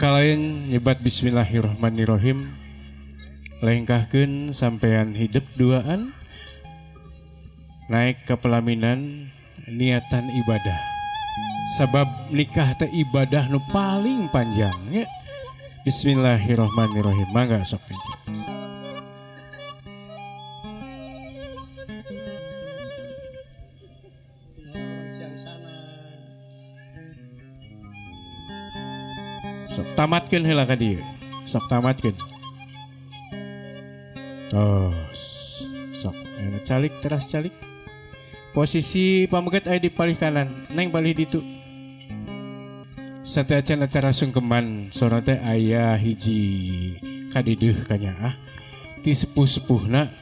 Kalayan nyebat bismillahirrahmanirrahim. Lengkahkeun sampean hidup duaan. Naik ke pelaminan niatan ibadah. Sebab nikah teh ibadah nu paling panjang ya. Bismillahirrahmanirrahim. Mangga sok pencet. Sok tamatkeun heula ka dieu. Sok tamatkeun. Tos. Sok calik teras calik. Posisi pamegat aya di palih kanan, neng palih ditu. Sateacan acara sungkeman sora teh aya hiji kadideuh kanyaah ti sepuh-sepuhna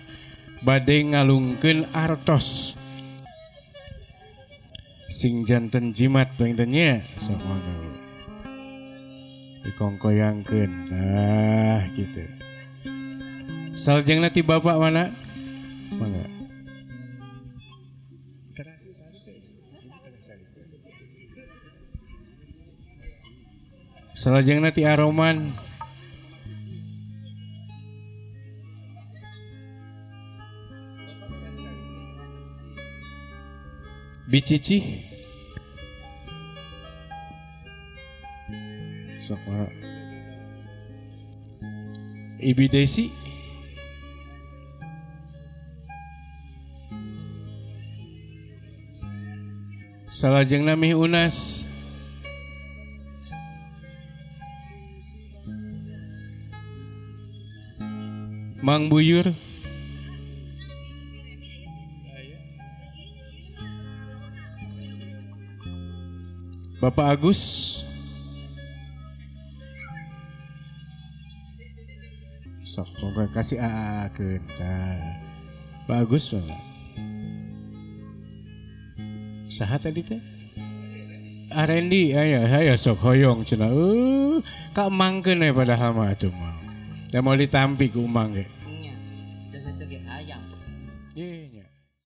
bade ngalungkeun artos. Sing janten jimat bengtennya sok mangga. Dikongkoyangkeun. Nah, gitu. Saljengna ti bapak mana? Mangga. Salajengna ti aroman. Bicici. Sok mah. Ibi Desi. Salajengna mih Unas. Mang Buyur. Bapak Agus. Sok pokoknya kasih aakeun Pak Agus mana? Saha tadi teh? Arendi aya sok hoyong cenah. Kak mangkeun padahal mah atuh mah. Da mau ditampi ku umang ge.